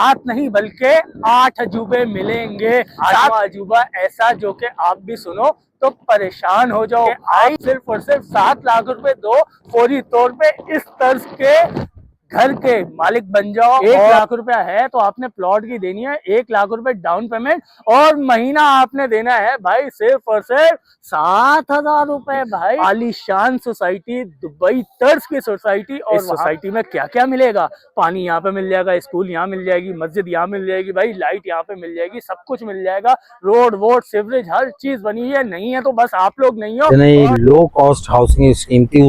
सात नहीं बल्कि 8 अजूबे मिलेंगे। 8वां अजूबा ऐसा जो कि आप भी सुनो तो परेशान हो जाओ। भाई सिर्फ और सिर्फ 7 लाख रुपए दो, फौरी तौर पे इस तर्ज के घर के मालिक बन जाओ। 1 लाख रुपया है तो आपने प्लॉट की देनी है 1 लाख रुपए डाउन पेमेंट, और महीना आपने देना है भाई सिर्फ और सिर्फ 7,000 रुपए। भाई आलीशान सोसाइटी, दुबई तर्ज की सोसाइटी, और इस सोसाइटी में क्या क्या मिलेगा? पानी यहाँ पे मिल जाएगा, स्कूल यहाँ मिल जाएगी, मस्जिद यहाँ मिल जाएगी, भाई लाइट यहाँ पे मिल जाएगी, सब कुछ मिल जाएगा, रोड वोड सीवरेज हर चीज बनी है। नहीं है तो बस आप लोग नहीं हो। नहीं, लो कॉस्ट हाउसिंग स्कीम थी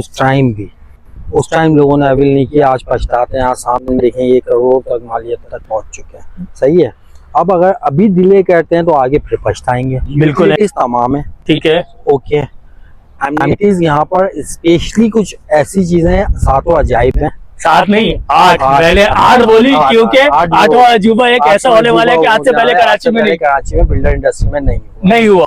उस टाइम लोगों ने अवेल नहीं किया, आज पछताते हैं। आज सामने देखें ये करोड़ तक मालियत तक पहुंच चुके हैं। सही है, अब अगर अभी डिले करते हैं तो आगे फिर पछताएंगे। बिल्कुल तमाम है, ठीक है, ओके। एमिनिटीज यहाँ पर स्पेशली कुछ ऐसी चीजें हैं, 7 अजायब हैं। 7 नहीं 8, पहले 8 बोली क्योंकि 8वां अजूबा एक ऐसा होने वाला है कि आज से पहले कराची में बिल्डर इंडस्ट्री में नहीं हुआ।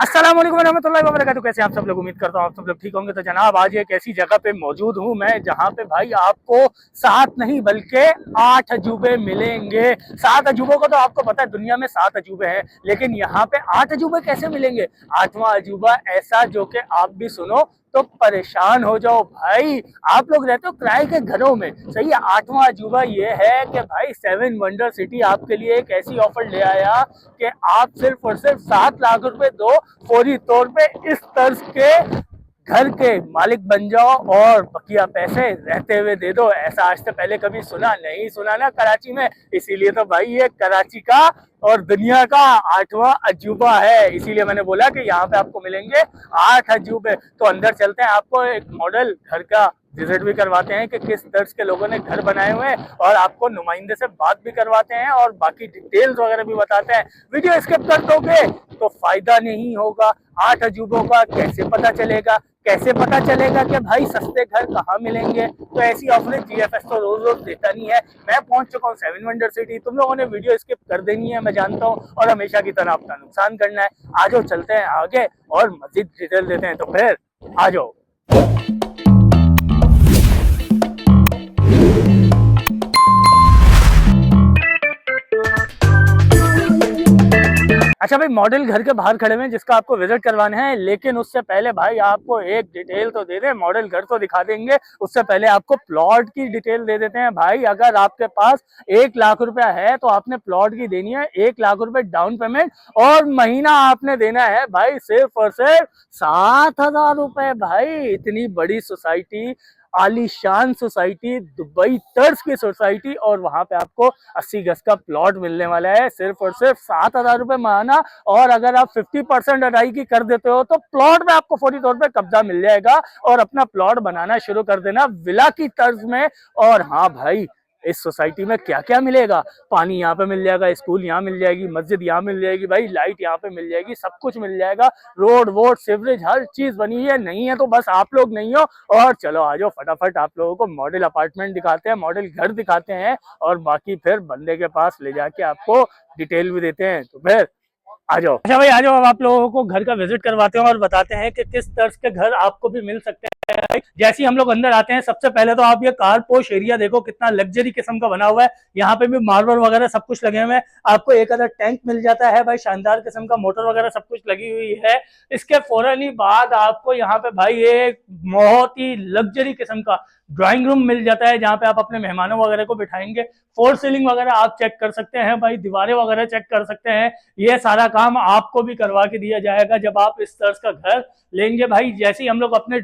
अस्सलाम वालेकुम रहमतुल्लाहि व बरकातहू। कैसे आप सब लोग? उम्मीद करता हूँ आप सब लोग ठीक होंगे। तो जनाब आज एक ऐसी जगह पे मौजूद हूँ मैं जहाँ पे भाई आपको 7 नहीं बल्कि 8 अजूबे मिलेंगे। 7 अजूबों को तो आपको पता है दुनिया में 7 अजूबे हैं, लेकिन यहाँ पे 8 अजूबे कैसे मिलेंगे? 8वां अजूबा ऐसा जो कि आप भी सुनो तो परेशान हो जाओ। भाई आप लोग रहते हो किराए के घरों में, सही है। 8वां अजूबा ये है कि भाई 7 वंडर सिटी आपके लिए एक ऐसी ऑफर ले आया कि आप सिर्फ और सिर्फ 7 लाख रुपए दो, फौरी तौर पे इस तर्ज के घर के मालिक बन जाओ, और बकिया पैसे रहते हुए दे दो। ऐसा आज से पहले कभी सुना ना कराची में। इसीलिए तो भाई ये कराची का और दुनिया का 8वां अजूबा है। इसीलिए मैंने बोला कि यहाँ पे आपको मिलेंगे 8 अजूबे। तो अंदर चलते हैं, आपको एक मॉडल घर का विजिट भी करवाते हैं कि किस तर्ज के लोगों ने घर बनाए हुए हैं, और आपको नुमाइंदे से बात भी करवाते हैं और बाकी डिटेल्स वगैरह भी बताते हैं। वीडियो स्किप कर दोगे तो फायदा नहीं होगा। 8 अजूबों का कैसे पता चलेगा? कि भाई सस्ते घर कहाँ मिलेंगे? तो ऐसी ऑफर जीएफएस तो रोज रोज देता नहीं है। मैं पहुंच चुका हूँ 7 वंडर सिटी। तुम लोगों ने वीडियो स्किप कर देनी है, मैं जानता हूँ, और हमेशा की तरह अपना नुकसान करना है। आ जाओ चलते हैं आगे और मजीद डिटेल देते हैं। तो फिर आ जाओ। अच्छा भाई, मॉडल घर के बाहर खड़े हुए हैं जिसका आपको विजिट करवाना है, लेकिन उससे पहले भाई आपको एक डिटेल तो दे दें। मॉडल घर तो दिखा देंगे, उससे पहले आपको प्लॉट की डिटेल दे देते हैं। भाई अगर आपके पास 1 लाख रुपया है तो आपने प्लॉट की देनी है 1 लाख रुपए डाउन पेमेंट, और महीना आपने देना है भाई सिर्फ और सिर्फ 7,000 रुपए। भाई इतनी बड़ी सोसाइटी, आलीशान सोसाइटी, दुबई तर्ज की सोसाइटी, और वहां पे आपको 80 गज का प्लॉट मिलने वाला है सिर्फ और सिर्फ 7,000 रुपए महीना। और अगर आप 50% अदायगी कर देते हो तो प्लॉट में आपको फौरी तौर पे कब्जा मिल जाएगा, और अपना प्लॉट बनाना शुरू कर देना विला की तर्ज में। और हाँ भाई, इस सोसाइटी में क्या क्या मिलेगा? पानी यहाँ पे मिल जाएगा, स्कूल यहाँ मिल जाएगी, मस्जिद यहाँ मिल जाएगी, भाई लाइट यहाँ पे मिल जाएगी, सब कुछ मिल जाएगा, रोड वोड सीवरेज हर चीज बनी है। नहीं है तो बस आप लोग नहीं हो। और चलो आ जाओ फटाफट आप लोगों को मॉडल अपार्टमेंट दिखाते हैं, मॉडल घर दिखाते हैं, और बाकी फिर बंदे के पास ले जाके आपको डिटेल भी देते हैं। तो फिर आ जाओ। अच्छा भाई आ जाओ, अब आप लोगों को घर का विजिट करवाते हैं और बताते हैं कि किस तर्ज के घर आपको भी मिल सकते हैं। जैसे ही हम लोग अंदर आते हैं, सबसे पहले तो आप ये कार पोश एरिया देखो, कितना लग्जरी किस्म का बना हुआ है। यहाँ पे भी मार्बल वगैरह सब कुछ लगे हुए हैं। आपको एक अदर टैंक मिल जाता है भाई, शानदार किस्म का मोटर वगैरह सब कुछ लगी हुई है। इसके फौरन ही बाद आपको यहाँ पे भाई एक बहुत ही लग्जरी किस्म का ड्राइंग रूम मिल जाता है, जहाँ पे आप अपने मेहमानों वगैरह को बिठाएंगे। फोर सीलिंग वगैरह आप चेक कर सकते हैं भाई, दीवारें वगैरह चेक कर सकते हैं। ये सारा काम आपको भी करवा के दिया जाएगा जब आप इस तर्ज का घर लेंगे। भाई जैसे ही हम लोग अपने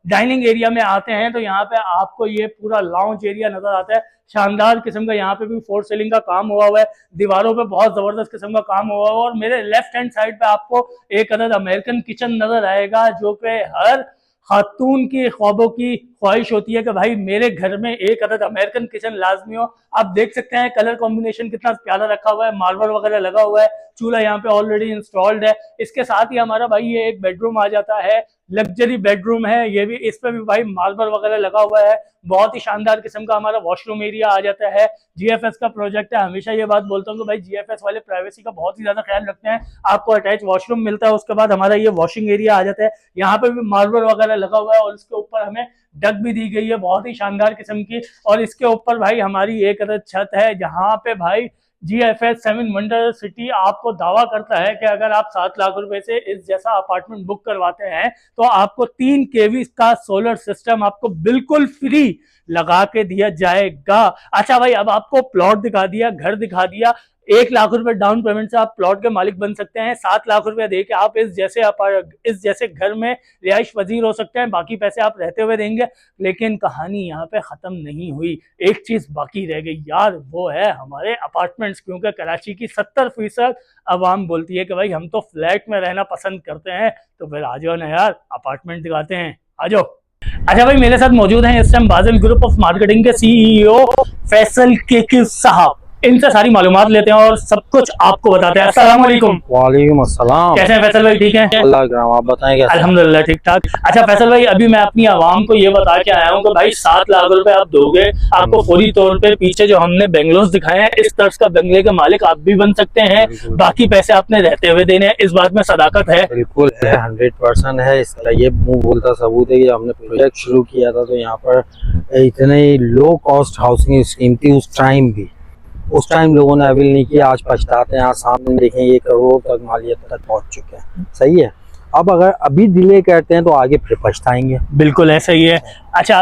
डाइनिंग एरिया में आते हैं तो यहाँ पे आपको ये पूरा लाउंज एरिया नजर आता है। शानदार किस्म का यहाँ पे भी फोर सीलिंग का काम हुआ है, दीवारों पे बहुत जबरदस्त किस्म का काम हुआ है। और मेरे लेफ्ट हैंड साइड पे आपको एक अदद अमेरिकन किचन नजर आएगा, जो कि हर खातून की ख्वाबों की ख्वाहिश होती है कि भाई मेरे घर में एक अदद अमेरिकन किचन लाजमी हो। आप देख सकते हैं कलर कॉम्बिनेशन कितना प्यारा रखा हुआ है, मार्बल वगैरह लगा हुआ है, चूल्हा यहाँ पे ऑलरेडी इंस्टॉल्ड है। इसके साथ ही हमारा भाई ये एक बेडरूम आ जाता है, लग्जरी बेडरूम है ये भी, इस पे भी भाई मार्बल वगैरह लगा हुआ है। बहुत ही शानदार किस्म का हमारा वॉशरूम एरिया आ जाता है। जीएफएस का प्रोजेक्ट है, हमेशा ये बात बोलता हूँ कि भाई जीएफएस वाले प्राइवेसी का बहुत ही ज्यादा ख्याल रखते हैं। आपको अटैच वॉशरूम मिलता है, उसके बाद हमारा ये वॉशिंग एरिया आ जाता है। यहाँ पे भी मार्बल वगैरह लगा हुआ है और इसके ऊपर हमें डक भी दी गई है बहुत ही शानदार किस्म की। और इसके ऊपर भाई हमारी एक अदद छत है जहाँ पे भाई जीएफएस 7 वंडर सिटी आपको दावा करता है कि अगर आप 7 लाख रुपए से इस जैसा अपार्टमेंट बुक करवाते हैं तो आपको 3 केवी का सोलर सिस्टम आपको बिल्कुल फ्री लगा के दिया जाएगा। अच्छा भाई, अब आपको प्लॉट दिखा दिया, घर दिखा दिया। 1 लाख रुपए डाउन पेमेंट से आप प्लॉट के मालिक बन सकते हैं। 7 लाख रुपए दे के आप इस जैसे घर में रिहाइश पजीर हो सकते हैं। बाकी पैसे आप रहते हुए देंगे। लेकिन कहानी यहाँ पे खत्म नहीं हुई, एक चीज बाकी रह गई यार, वो है हमारे अपार्टमेंट्स। क्योंकि कराची की 70% आवाम बोलती है कि भाई हम तो फ्लैट में रहना पसंद करते हैं, तो फिर आ जाओ ना यार, अपार्टमेंट दिखाते हैं, आ जाओ। अच्छा भाई, मेरे साथ मौजूद हैं इस टाइम बाजिल ग्रुप ऑफ मार्केटिंग के सीईओ फैसल के साहब। इनसे सारी मालूमात लेते हैं और सब कुछ आपको बताते हैं। अस्सलाम वालेकुम। वालेकुम अस्सलाम। कैसे हैं फैसल भाई, ठीक हैं? अल्लाह करम, आप बताएं कैसे? अल्हम्दुलिल्लाह ठीक ठाक। अच्छा फैसल भाई, अभी मैं अपनी आवाम को ये बता के आया हूँ कि भाई 7 लाख रुपए आप दोगे, आपको फौरी तौर पे पीछे जो हमने बंगलोज दिखाए हैं इस तर्ज का बंगले के मालिक आप भी बन सकते हैं। बाकी पैसे आपने रहते हुए देने हैं, इस बात में सदाकत है? बिल्कुल है, 100% है। इसका ये मुंह बोलता सबूत है कि हमने प्रोजेक्ट शुरू किया था तो यहाँ पर इतने लो कॉस्ट हाउसिंग स्कीम थी उस टाइम लोगों ने अवेल नहीं किया। आज पछताते हैं। आज सामने देखें ये करोड़ तक मालियत तक पहुंच चुके हैं। सही है, अब अगर अभी डिले करते हैं तो आगे फिर पछताएंगे। बिल्कुल ऐसा ही है। अच्छा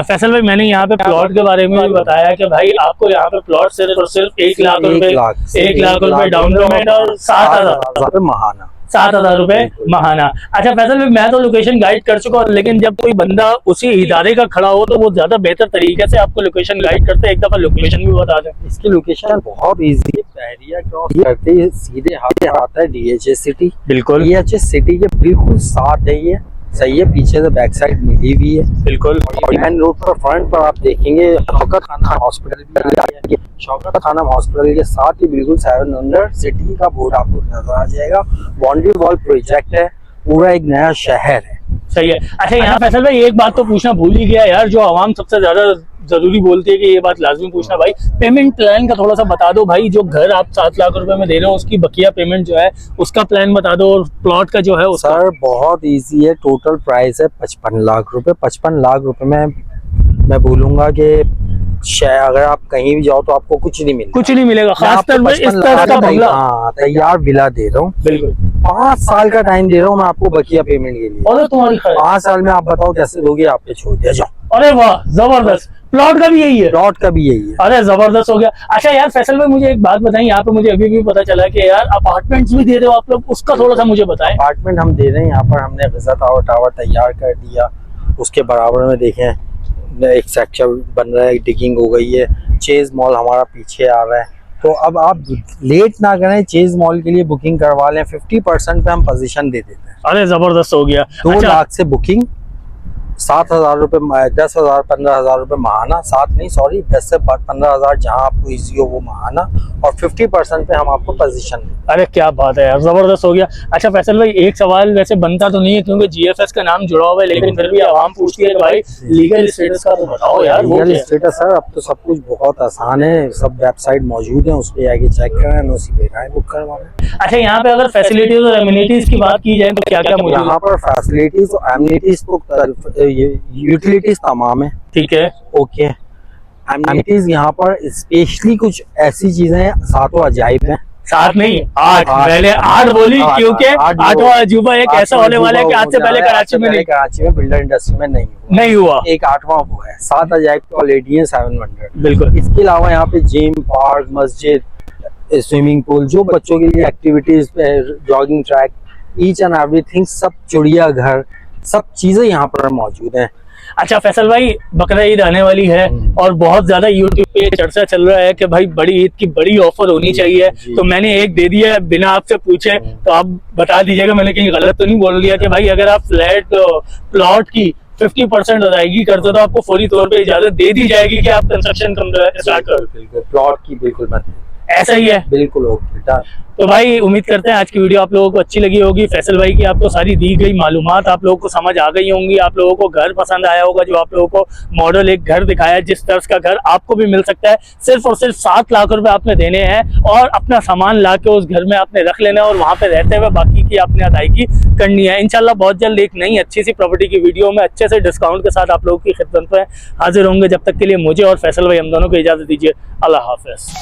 फैसल भाई, मैंने यहाँ पे प्लॉट के बारे में भी बताया कि भाई आपको यहाँ पे प्लॉट सिर्फ और सिर्फ 1 लाख रुपए डाउन पेमेंट और 7,000 महाना 7,000 रुपए महाना। अच्छा फैसल भाई, मैं तो लोकेशन गाइड कर चुका हूँ, लेकिन जब कोई बंदा उसी इदारे का खड़ा हो तो वो ज्यादा बेहतर तरीके से आपको लोकेशन गाइड करते हैं। एक दफा लोकेशन भी बता दें। इसकी लोकेशन बहुत इजी है। बहरिया क्रॉस करते ही सीधे हाथ आता है डीएचएस सिटी। बिल्कुल डीएचएस सिटी के बिल्कुल साथ है ये। सही है, पीछे से बैक साइड मिली हुई है। बिल्कुल मेन रोड पर फ्रंट पर आप देखेंगे शौकत खाना हॉस्पिटल भी। शौकत खाना हॉस्पिटल के साथ ही बिल्कुल 7 वंडर सिटी का बोर्ड आपको नजर आ जाएगा। बाउंड्री वॉल प्रोजेक्ट है, पूरा एक नया शहर है। सही है। अच्छा यहाँ फैसल भाई, एक बात तो पूछना भूल ही गया यार, जो आवाम सबसे ज्यादा जरूरी बोलती है कि ये बात लाजमी पूछना, भाई पेमेंट प्लान का थोड़ा सा बता दो भाई। जो घर आप 7 लाख रुपए में दे रहे हो उसकी बकिया पेमेंट जो है उसका प्लान बता दो, और प्लॉट का जो है उसका। सर बहुत इजी है। टोटल प्राइस है 55 लाख रुपए। 55 लाख रुपए में मैं बोलूंगा कि अगर आप कहीं भी जाओ तो आपको कुछ नहीं मिलेगा। कुछ नहीं मिलेगा, खासकर में इस तरह का बंगला। हाँ, तैयार विला दे रहा हूँ। बिल्कुल 5 साल का टाइम दे रहा हूँ मैं आपको बकिया पेमेंट के लिए। और तुम्हारी 5 साल में आप बताओ कैसे दोगे? आप पे छोड़ दिया जाओ। अरे वाह जबरदस्त। प्लॉट का भी यही है? प्लॉट का भी यही है। अरे जबरदस्त हो गया। अच्छा यार फैसल भाई, मुझे एक बात बताएं, यहाँ पे मुझे अभी भी पता चला कि यार अपार्टमेंट्स भी दे रहे हो आप लोग, उसका थोड़ा सा मुझे बताएं। अपार्टमेंट हम दे रहे हैं। यहाँ पर हमने गिज़ा टावर तैयार कर दिया। उसके बराबर में देखें एक सेक्शन बन रहा है, डिगिंग हो गई है। चेज मॉल हमारा पीछे आ रहा है। तो अब आप लेट ना करें, चेज मॉल के लिए बुकिंग करवा लें। 50% पे हम पोजीशन दे देते हैं। अरे जबरदस्त हो गया। 2 लाख से बुकिंग, 7,000 रुपये, 10,000 15,000 रुपये महाना। 7 नहीं सॉरी 10 से 15,000 जहाँ आपको इजी हो वो महाना, और 50% पे हम आपको पोजीशन दें। अरे क्या बात है यार, जबरदस्त हो गया। अच्छा फैसल भाई, एक सवाल वैसे बनता तो नहीं है क्योंकि जीएफएस का नाम जुड़ा हुआ है, लेकिन फिर भी आवाम पूछती है कि भाई लीगल स्टेटस का तो बताओ यार। लीगल स्टेटस सर अब तो सब कुछ बहुत आसान है। सब वेबसाइट मौजूद है, उस पर आके चेक करें, एनओसी पे बुक करवाएं। अच्छा यहाँ पे अगर फैसिलिटीज और एमिनिटीज की बात की जाए तो क्या क्या मौजूद है? यहाँ पर फैसिलिटीज और एमिनिटीज तो यूटिलिटीज तमाम है। ठीक है, ओके। एमिनिटीज यहाँ पर स्पेशली कुछ ऐसी चीजें हैं, 7 अजायब हैं। 7 नहीं 8, पहले 8 बोली क्योंकि 8वां अजूबा एक ऐसा होने वाला है कि आज से पहले कराची में बिल्डर इंडस्ट्री में नहीं हुआ। एक 8वां वो है। 7 अजायब तो ऑलरेडी है 7 वंडर। बिल्कुल। इसके अलावा यहाँ पे जिम, पार्क, मस्जिद, स्विमिंग पूल, जो बच्चों के लिए activities, jogging track, each and everything, सब चिड़िया घर, सब चीजें यहाँ पर मौजूद हैं। अच्छा फैसल भाई, बकरा ईद आने वाली है और बहुत ज्यादा यूट्यूब पे चर्चा चल रहा है कि भाई बड़ी ईद की बड़ी ऑफर होनी चाहिए, तो मैंने एक दे दिया है बिना आपसे पूछे, तो आप बता दीजिएगा मैंने कहीं गलत तो नहीं बोल दिया कि भाई अगर आप फ्लैट प्लॉट की 50% अदायगी करते तो आपको फौरी तौर पे इजाजत दे दी जाएगी कि आप कंस्ट्रक्शन स्टार्ट करो। बिल्कुल प्लॉट की बिल्कुल मत। ऐसा ही है। बिल्कुल ओके डन। तो भाई उम्मीद करते हैं आज की वीडियो आप लोगों को अच्छी लगी होगी। फैसल भाई की आपको सारी दी गई मालूमात आप लोगों को समझ आ गई होंगी, आप लोगों को घर पसंद आया होगा, जो आप लोगों को मॉडल एक घर दिखाया जिस तर्ज का घर आपको भी मिल सकता है। सिर्फ और सिर्फ 7 लाख रुपए आपने देने हैं और अपना सामान ला के उस घर में आपने रख लेना है और वहां पे रहते हुए बाकी की आपने अदायगी करनी है। इंशाल्लाह बहुत जल्द एक नई अच्छी सी प्रॉपर्टी की वीडियो में अच्छे से डिस्काउंट के साथ आप लोगों की खिदमत में हाजिर होंगे। जब तक के लिए मुझे और फैसल भाई हम दोनों को इजाजत दीजिए। अल्लाह हाफिज।